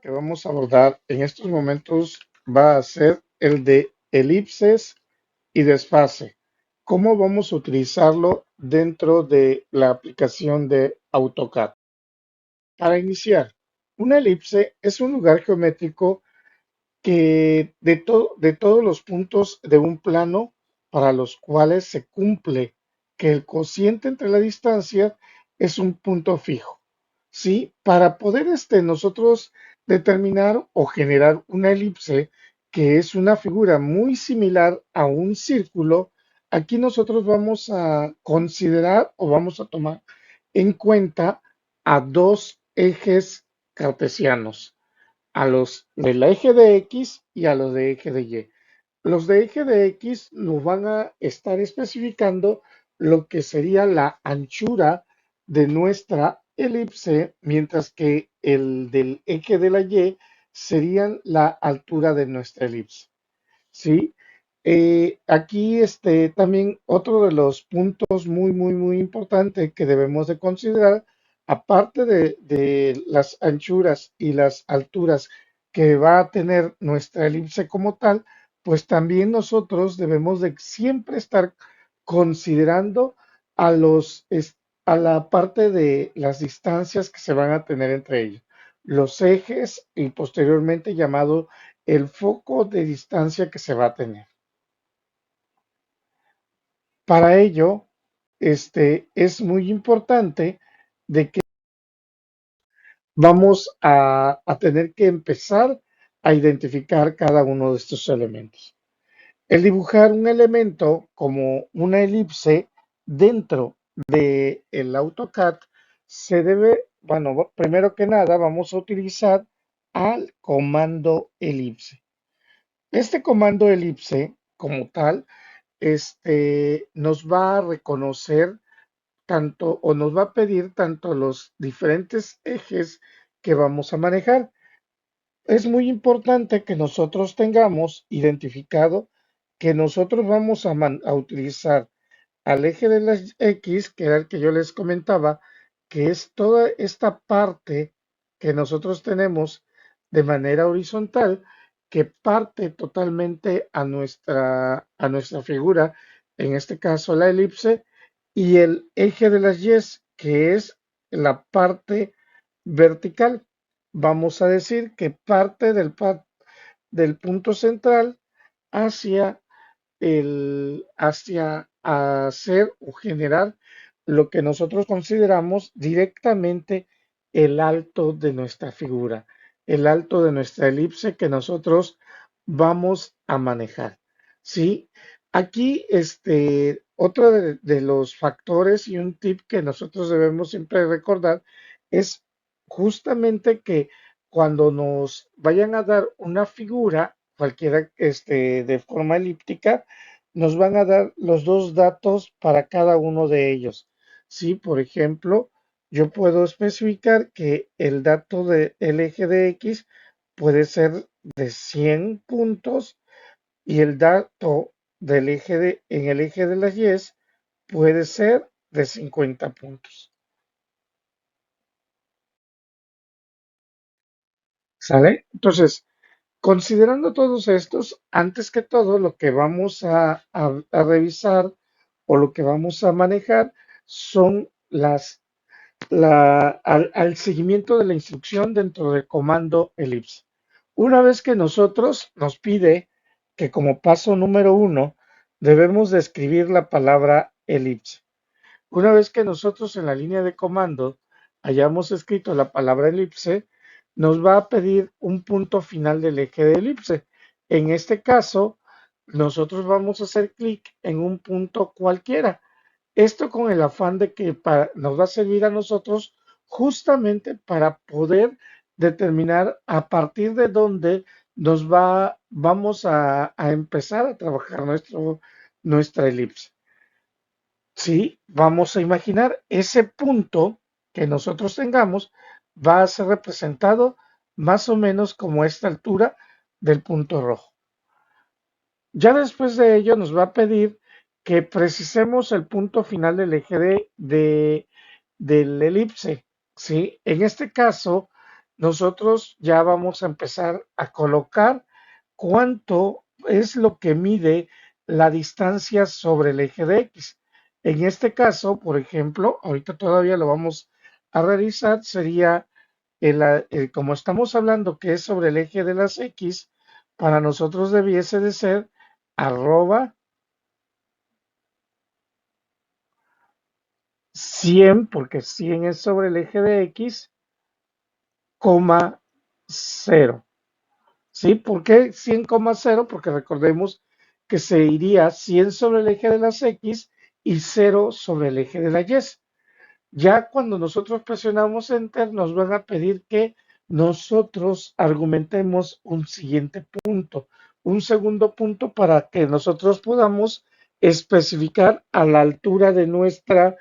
Que vamos a abordar en estos momentos va a ser el de elipses y desfase. ¿Cómo vamos a utilizarlo dentro de la aplicación de AutoCAD? Para iniciar, una elipse es un lugar geométrico que de todos los puntos de un plano para los cuales se cumple que el cociente entre la distancia es un punto fijo. ¿Sí? Para poder nosotros determinar o generar una elipse, que es una figura muy similar a un círculo, aquí nosotros vamos a considerar o vamos a tomar en cuenta a dos ejes cartesianos, a los del eje de X y a los de eje de Y. Los de eje de X nos van a estar especificando lo que sería la anchura de nuestra elipse, mientras que el del eje de la Y serían la altura de nuestra elipse. ¿Sí? Aquí también otro de los puntos muy importantes que debemos de considerar, aparte de las anchuras y las alturas que va a tener nuestra elipse como tal, pues también nosotros debemos de siempre estar considerando a a la parte de las distancias que se van a tener entre ellos, los ejes y posteriormente llamado el foco de distancia que se va a tener. Para ello, es muy importante de que vamos a tener que empezar a identificar cada uno de estos elementos. El dibujar un elemento como una elipse dentro del AutoCAD se debe, bueno, primero que nada vamos a utilizar al comando elipse. Este comando elipse como tal nos va a reconocer tanto o nos va a pedir tanto los diferentes ejes que vamos a manejar. Es muy importante que nosotros tengamos identificado que nosotros vamos a utilizar al eje de las X, que era el que yo les comentaba, que es toda esta parte que nosotros tenemos de manera horizontal, que parte totalmente a nuestra figura, en este caso la elipse, y el eje de las Y, que es la parte vertical. Vamos a decir que parte del punto central hacia hacia hacer o generar lo que nosotros consideramos directamente el alto de nuestra figura, el alto de nuestra elipse que nosotros vamos a manejar. ¿Sí? Aquí, otro de los factores y un tip que nosotros debemos siempre recordar es justamente que cuando nos vayan a dar una figura, cualquiera de forma elíptica, nos van a dar los dos datos para cada uno de ellos. Sí, por ejemplo, yo puedo especificar que el dato del eje de X puede ser de 100 puntos y el dato en el eje de las Y puede ser de 50 puntos. ¿Sale? Entonces, considerando todos estos, antes que todo, lo que vamos a revisar o lo que vamos a manejar son al seguimiento de la instrucción dentro del comando elipse. Una vez que nosotros nos pide que como paso número uno debemos de escribir la palabra elipse. Una vez que nosotros en la línea de comando hayamos escrito la palabra elipse, nos va a pedir un punto final del eje de elipse. En este caso, nosotros vamos a hacer clic en un punto cualquiera. Esto con el afán de que nos va a servir a nosotros justamente para poder determinar a partir de dónde vamos a empezar a trabajar nuestra elipse. Sí, vamos a imaginar ese punto que nosotros tengamos va a ser representado más o menos como esta altura del punto rojo. Ya después de ello nos va a pedir que precisemos el punto final del eje del elipse. ¿Sí? En este caso nosotros ya vamos a empezar a colocar cuánto es lo que mide la distancia sobre el eje de X. En este caso, por ejemplo, ahorita todavía lo vamos a realizar, sería como estamos hablando que es sobre el eje de las X, para nosotros debiese de ser arroba 100, porque 100 es sobre el eje de X, coma 0. ¿Sí? ¿Por qué 100,0? Porque recordemos que se iría 100 sobre el eje de las X y 0 sobre el eje de la Y. Ya cuando nosotros presionamos Enter, nos van a pedir que nosotros argumentemos un siguiente punto, un segundo punto para que nosotros podamos especificar a la altura de nuestra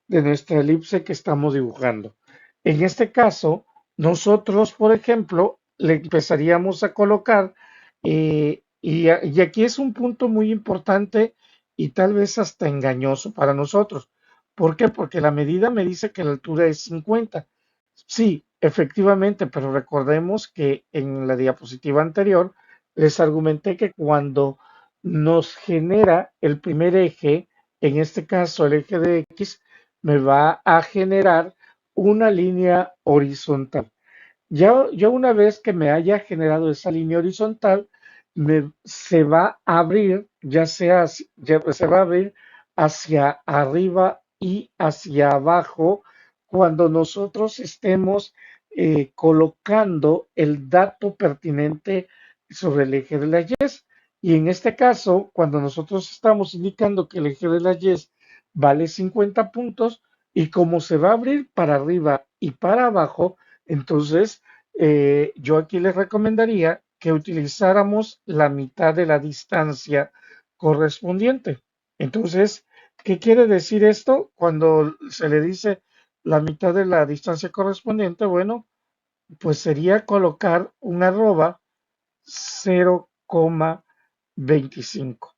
elipse que estamos dibujando. En este caso, nosotros, por ejemplo, le empezaríamos a colocar, y aquí es un punto muy importante y tal vez hasta engañoso para nosotros. ¿Por qué? Porque la medida me dice que la altura es 50. Sí, efectivamente, pero recordemos que en la diapositiva anterior les argumenté que cuando nos genera el primer eje, en este caso el eje de X, me va a generar una línea horizontal. Ya una vez que me haya generado esa línea horizontal, se va a abrir, se va a abrir hacia arriba y hacia abajo cuando nosotros estemos colocando el dato pertinente sobre el eje de la Y. Y en este caso, cuando nosotros estamos indicando que el eje de la Y vale 50 puntos, y como se va a abrir para arriba y para abajo, entonces yo aquí les recomendaría que utilizáramos la mitad de la distancia correspondiente. Entonces, ¿qué quiere decir esto? Cuando se le dice la mitad de la distancia correspondiente, bueno, pues sería colocar un arroba 0,25.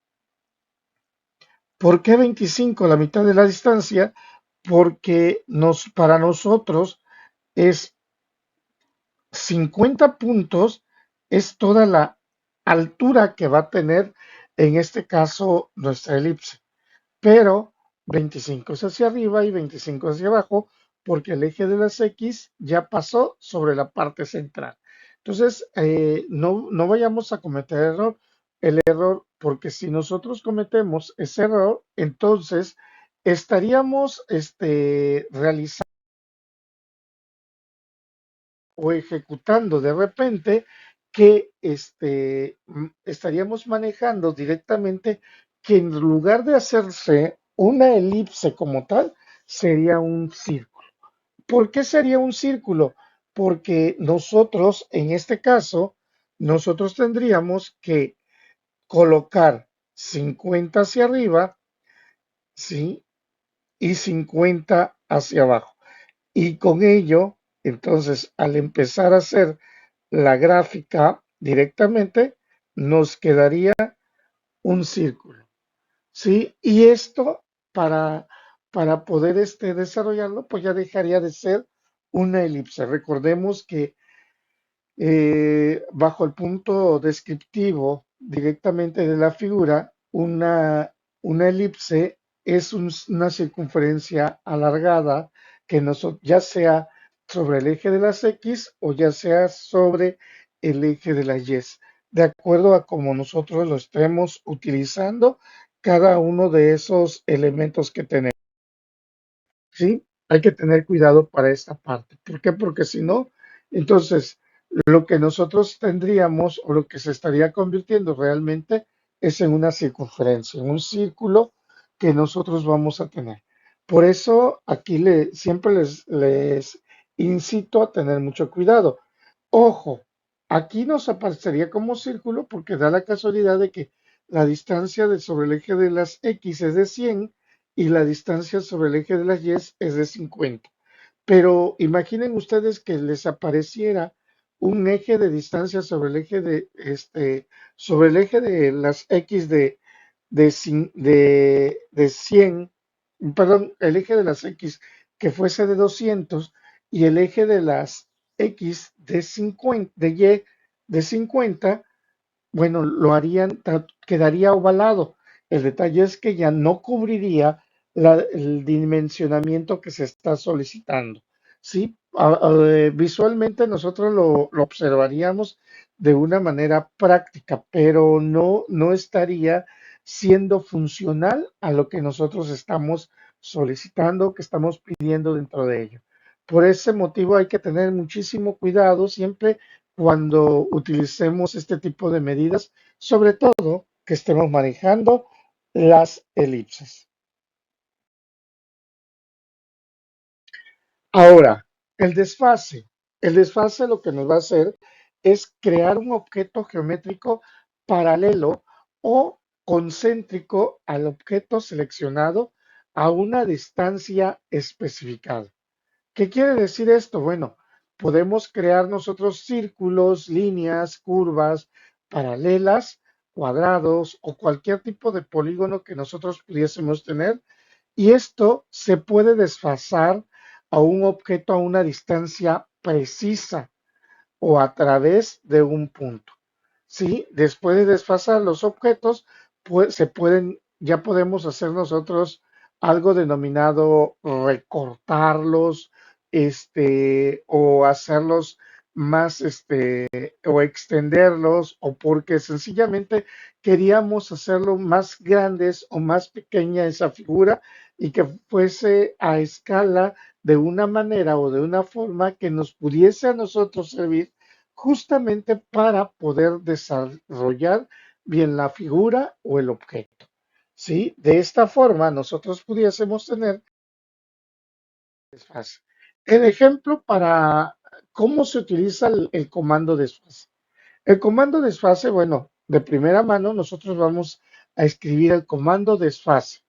¿Por qué 25? La mitad de la distancia, porque para nosotros es 50 puntos, es toda la altura que va a tener en este caso nuestra elipse, pero 25 es hacia arriba y 25 hacia abajo porque el eje de las X ya pasó sobre la parte central. Entonces, no vayamos a cometer el error, porque si nosotros cometemos ese error, entonces estaríamos realizando o ejecutando de repente que estaríamos manejando directamente que en lugar de hacerse una elipse como tal, sería un círculo. ¿Por qué sería un círculo? Porque nosotros, en este caso, nosotros tendríamos que colocar 50 hacia arriba, ¿sí? Y 50 hacia abajo. Y con ello, entonces, al empezar a hacer la gráfica directamente, nos quedaría un círculo, ¿sí? Y esto, para poder desarrollarlo, pues ya dejaría de ser una elipse. Recordemos que bajo el punto descriptivo directamente de la figura, una elipse es una circunferencia alargada que ya sea sobre el eje de las X o ya sea sobre el eje de las Y, de acuerdo a cómo nosotros lo estemos utilizando cada uno de esos elementos que tenemos. ¿Sí? Hay que tener cuidado para esta parte. ¿Por qué? Porque si no, entonces lo que nosotros tendríamos o lo que se estaría convirtiendo realmente es en una circunferencia, en un círculo que nosotros vamos a tener. Por eso aquí siempre les incito a tener mucho cuidado. Ojo, aquí nos aparecería como círculo porque da la casualidad de que la distancia sobre el eje de las X es de 100 y la distancia sobre el eje de las Y es de 50. Pero imaginen ustedes que les apareciera un eje de distancia sobre el eje de las X de 100, perdón, el eje de las X que fuese de 200 y el eje de las X de 50, de Y de 50, bueno, lo harían, quedaría ovalado. El detalle es que ya no cubriría el dimensionamiento que se está solicitando. ¿Sí? Visualmente nosotros lo observaríamos de una manera práctica, pero no estaría siendo funcional a lo que nosotros estamos solicitando, que estamos pidiendo dentro de ello. Por ese motivo hay que tener muchísimo cuidado siempre cuando utilicemos este tipo de medidas, sobre todo que estemos manejando las elipses. Ahora, el desfase. El desfase lo que nos va a hacer es crear un objeto geométrico paralelo o concéntrico al objeto seleccionado a una distancia especificada. ¿Qué quiere decir esto? Bueno, podemos crear nosotros círculos, líneas, curvas, paralelas, cuadrados o cualquier tipo de polígono que nosotros pudiésemos tener, y esto se puede desfasar a un objeto a una distancia precisa o a través de un punto. ¿Sí? Después de desfasar los objetos, pues se pueden, ya podemos hacer nosotros algo denominado recortarlos, o hacerlos más, o extenderlos, o porque sencillamente queríamos hacerlo más grandes o más pequeña esa figura y que fuese a escala de una manera o de una forma que nos pudiese a nosotros servir justamente para poder desarrollar bien la figura o el objeto. ¿Sí? De esta forma nosotros pudiésemos tener desfase. El ejemplo para cómo se utiliza el comando desfase. El comando desfase, bueno, de primera mano nosotros vamos a escribir el comando desfase.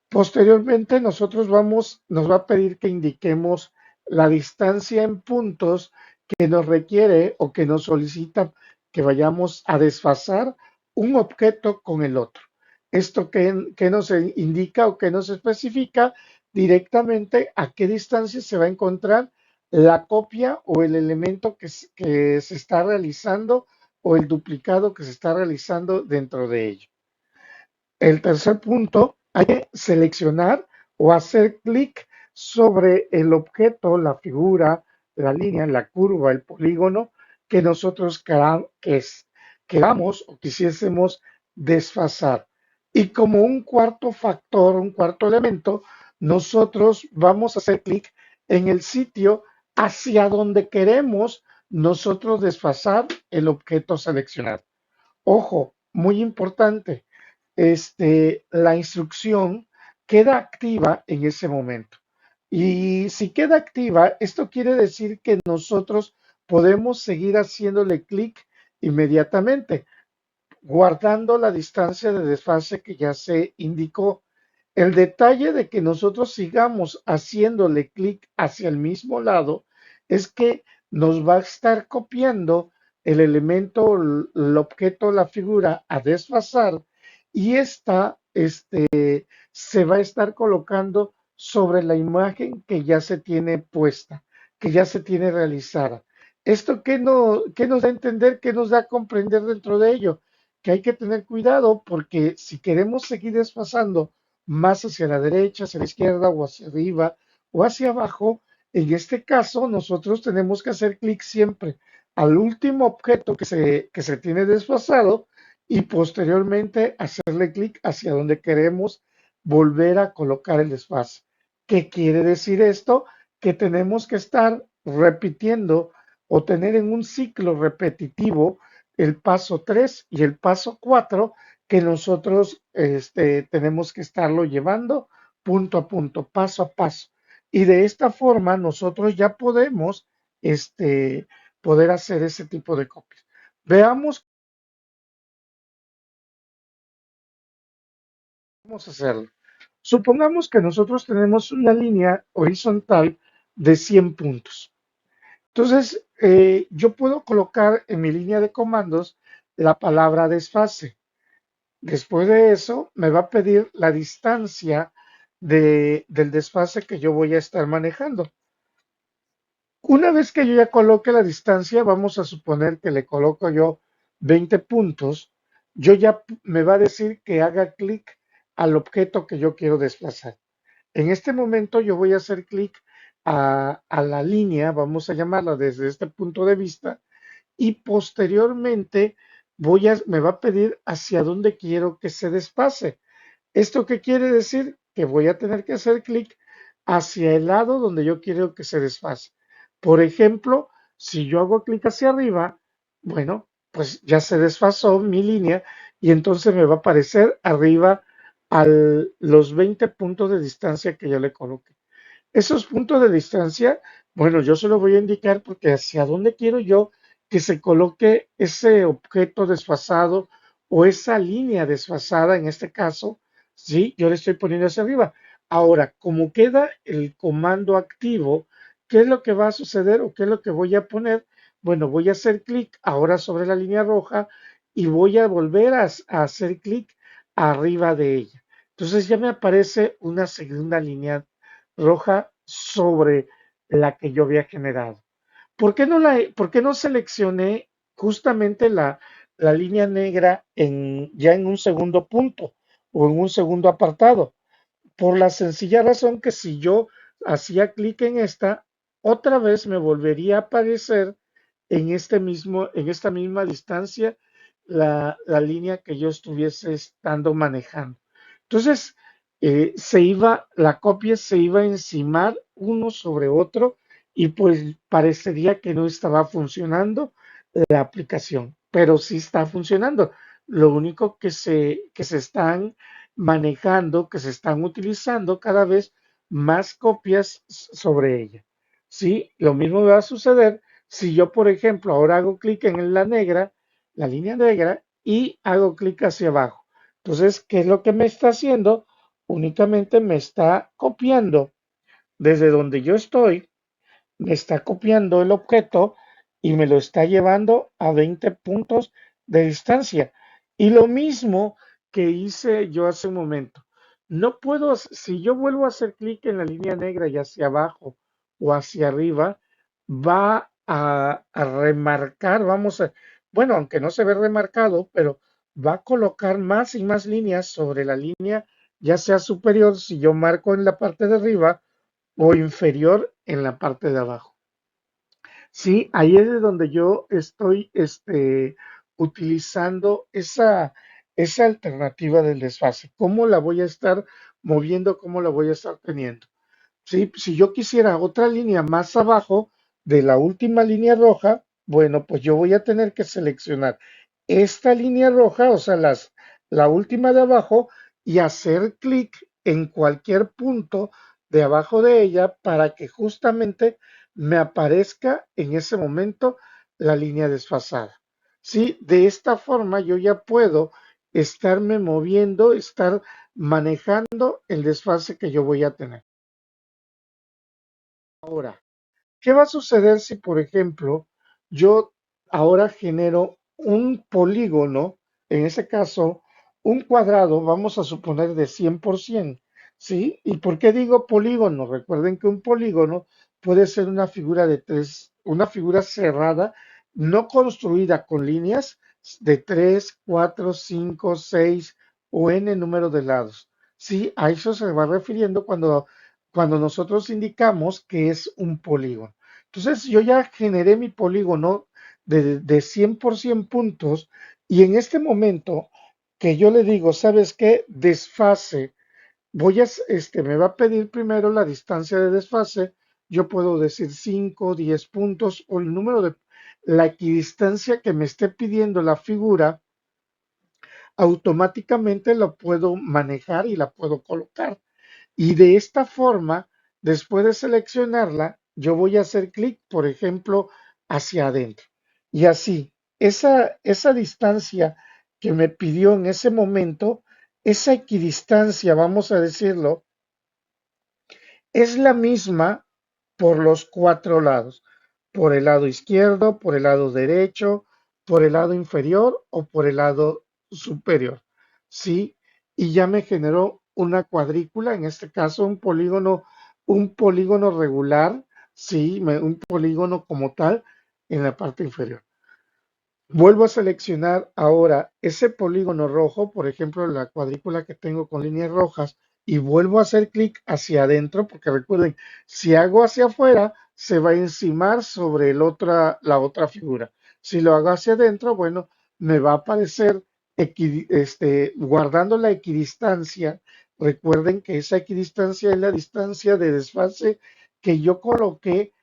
Posteriormente, nos va a pedir que indiquemos la distancia en puntos que nos requiere o que nos solicita que vayamos a desfasar un objeto con el otro. Esto que nos indica o que nos especifica directamente a qué distancia se va a encontrar la copia o el elemento que se está realizando o el duplicado que se está realizando dentro de ello. El tercer punto, hay que seleccionar o hacer clic sobre el objeto, la figura, la línea, la curva, el polígono que nosotros queramos o quisiésemos desfasar. Y como un cuarto factor, un cuarto elemento, nosotros vamos a hacer clic en el sitio hacia donde queremos nosotros desfasar el objeto seleccionado. Ojo, muy importante, la instrucción queda activa en ese momento. Y si queda activa, esto quiere decir que nosotros podemos seguir haciéndole clic inmediatamente, guardando la distancia de desfase que ya se indicó. El detalle de que nosotros sigamos haciéndole clic hacia el mismo lado es que nos va a estar copiando el elemento, el objeto, la figura a desfasar y esta se va a estar colocando sobre la imagen que ya se tiene puesta, que ya se tiene realizada. ¿Esto qué nos da a entender, qué nos da a comprender dentro de ello? Que hay que tener cuidado porque si queremos seguir desfasando más hacia la derecha, hacia la izquierda o hacia arriba o hacia abajo, en este caso nosotros tenemos que hacer clic siempre al último objeto que se tiene desfasado y posteriormente hacerle clic hacia donde queremos volver a colocar el desfase. ¿Qué quiere decir esto? Que tenemos que estar repitiendo o tener en un ciclo repetitivo el paso 3 y el paso 4 que nosotros tenemos que estarlo llevando punto a punto, paso a paso. Y de esta forma nosotros ya podemos poder hacer ese tipo de copias. Veamos cómo hacerlo. Supongamos que nosotros tenemos una línea horizontal de 100 puntos. Entonces, yo puedo colocar en mi línea de comandos la palabra desfase. Después de eso, me va a pedir la distancia del desfase que yo voy a estar manejando. Una vez que yo ya coloque la distancia, vamos a suponer que le coloco yo 20 puntos, yo ya me va a decir que haga clic al objeto que yo quiero desplazar. En este momento yo voy a hacer clic a la línea, vamos a llamarla desde este punto de vista, y posteriormente me va a pedir hacia dónde quiero que se desplace. ¿Esto qué quiere decir? Que voy a tener que hacer clic hacia el lado donde yo quiero que se desfase. Por ejemplo, si yo hago clic hacia arriba, bueno, pues ya se desfasó mi línea y entonces me va a aparecer arriba a los 20 puntos de distancia que yo le coloqué. Esos puntos de distancia, bueno, yo se lo voy a indicar porque hacia dónde quiero yo que se coloque ese objeto desfasado o esa línea desfasada, en este caso, sí, yo le estoy poniendo hacia arriba. Ahora, como queda el comando activo, ¿qué es lo que va a suceder o qué es lo que voy a poner? Bueno, voy a hacer clic ahora sobre la línea roja y voy a volver a hacer clic arriba de ella. Entonces ya me aparece una segunda línea roja sobre la que yo había generado. ¿Por qué no seleccioné justamente la línea negra ya en un segundo punto o en un segundo apartado? Por la sencilla razón que si yo hacía clic en esta, otra vez me volvería a aparecer en esta misma distancia, la línea que yo estuviese estando manejando. Entonces, la copia se iba a encimar uno sobre otro y pues parecería que no estaba funcionando la aplicación, pero sí está funcionando. Lo único que se están manejando, que se están utilizando cada vez más copias sobre ella. Sí, lo mismo va a suceder si yo, por ejemplo, ahora hago clic en la negra, la línea negra, y hago clic hacia abajo. Entonces, ¿qué es lo que me está haciendo? Únicamente me está copiando desde donde yo estoy, me está copiando el objeto y me lo está llevando a 20 puntos de distancia. Y lo mismo que hice yo hace un momento. No puedo, si yo vuelvo a hacer clic en la línea negra y hacia abajo o hacia arriba, va a remarcar, bueno, aunque no se ve remarcado, pero va a colocar más y más líneas sobre la línea, ya sea superior, si yo marco en la parte de arriba, o inferior en la parte de abajo. Sí, ahí es de donde yo estoy utilizando esa alternativa del desfase. ¿Cómo la voy a estar moviendo? ¿Cómo la voy a estar teniendo? ¿Sí? Si yo quisiera otra línea más abajo de la última línea roja, bueno, pues yo voy a tener que seleccionar esta línea roja, o sea, la última de abajo, y hacer clic en cualquier punto de abajo de ella para que justamente me aparezca en ese momento la línea desfasada. ¿Sí? De esta forma yo ya puedo estarme moviendo, estar manejando el desfase que yo voy a tener. Ahora, ¿qué va a suceder si, por ejemplo, yo ahora genero un polígono, en ese caso, un cuadrado, vamos a suponer de 100%? ¿Sí? ¿Y por qué digo polígono? Recuerden que un polígono puede ser una figura de tres, una figura cerrada, no construida con líneas de 3, 4, 5, 6 o n número de lados. Sí, a eso se va refiriendo cuando nosotros indicamos que es un polígono. Entonces yo ya generé mi polígono de 100% puntos y en este momento que yo le digo, ¿sabes qué? Desfase, me va a pedir primero la distancia de desfase, yo puedo decir 5, 10 puntos o el número de la equidistancia que me esté pidiendo la figura, automáticamente lo puedo manejar y la puedo colocar. Y de esta forma, después de seleccionarla, yo voy a hacer clic, por ejemplo, hacia adentro. Y así, esa distancia que me pidió en ese momento, esa equidistancia, vamos a decirlo, es la misma por los cuatro lados, por el lado izquierdo, por el lado derecho, por el lado inferior o por el lado superior. ¿Sí? Y ya me generó una cuadrícula, en este caso un polígono regular, sí, un polígono como tal en la parte inferior. Vuelvo a seleccionar ahora ese polígono rojo, por ejemplo, la cuadrícula que tengo con líneas rojas, y vuelvo a hacer clic hacia adentro, porque recuerden, si hago hacia afuera, se va a encimar sobre la otra figura. Si lo hago hacia adentro, bueno, me va a aparecer guardando la equidistancia. Recuerden que esa equidistancia es la distancia de desfase que yo coloqué,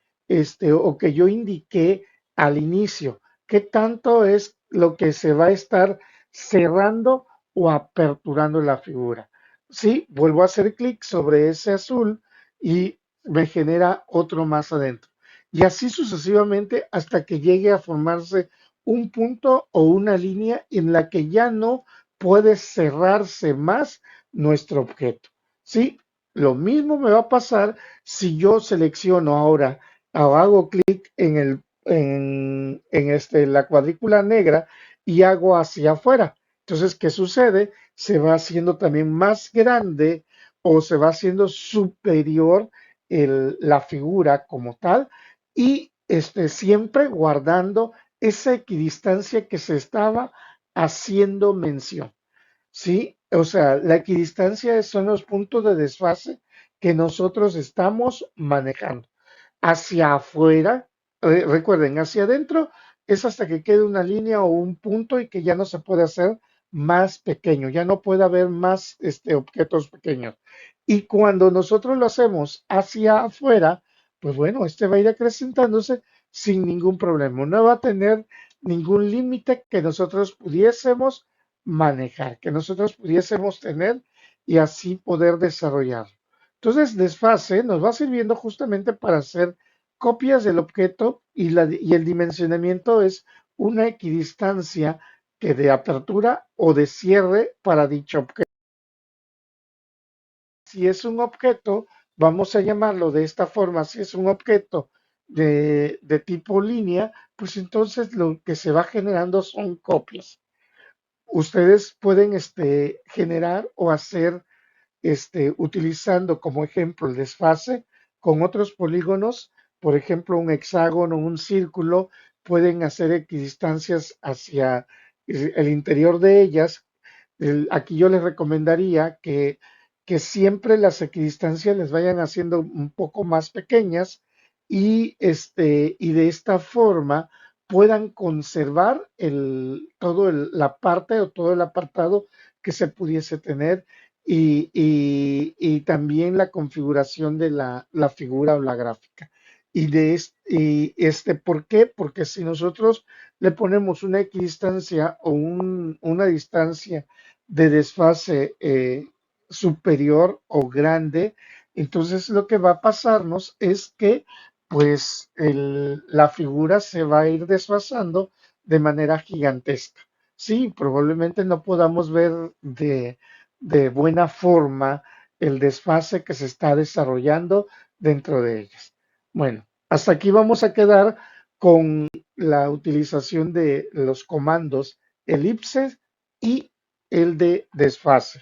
o que yo indiqué al inicio. ¿Qué tanto es lo que se va a estar cerrando o aperturando la figura? Sí, vuelvo a hacer clic sobre ese azul y me genera otro más adentro. Y así sucesivamente hasta que llegue a formarse un punto o una línea en la que ya no puede cerrarse más nuestro objeto. Sí, lo mismo me va a pasar si yo selecciono ahora o hago clic en la cuadrícula negra y hago hacia afuera. Entonces, ¿qué sucede? Se va haciendo también más grande o se va haciendo superior la figura como tal y siempre guardando esa equidistancia que se estaba haciendo mención. ¿Sí? O sea, la equidistancia son los puntos de desfase que nosotros estamos manejando hacia afuera, recuerden, hacia adentro es hasta que quede una línea o un punto y que ya no se puede hacer más pequeño, ya no puede haber más objetos pequeños. Y cuando nosotros lo hacemos hacia afuera, pues bueno, este va a ir acrecentándose sin ningún problema, no va a tener ningún límite que nosotros pudiésemos manejar, que nosotros pudiésemos tener y así poder desarrollar. Entonces, desfase nos va sirviendo justamente para hacer copias del objeto y el dimensionamiento es una equidistancia que de apertura o de cierre para dicho objeto. Si es un objeto, vamos a llamarlo de esta forma, si es un objeto de tipo línea, pues entonces lo que se va generando son copias. Ustedes pueden generar o hacer utilizando como ejemplo el desfase con otros polígonos, por ejemplo, un hexágono, un círculo, pueden hacer equidistancias hacia el interior de ellas. Aquí yo les recomendaría que siempre las equidistancias les vayan haciendo un poco más pequeñas y de esta forma puedan conservar la parte o todo el apartado que se pudiese tener y también la configuración de la figura o la gráfica. ¿Por qué? Porque si nosotros le ponemos una equidistancia o una distancia de desfase superior o grande, entonces lo que va a pasarnos es que pues la figura se va a ir desfasando de manera gigantesca. Sí, probablemente no podamos ver de buena forma el desfase que se está desarrollando dentro de ellas. Bueno, hasta aquí vamos a quedar con la utilización de los comandos elipse y el de desfase.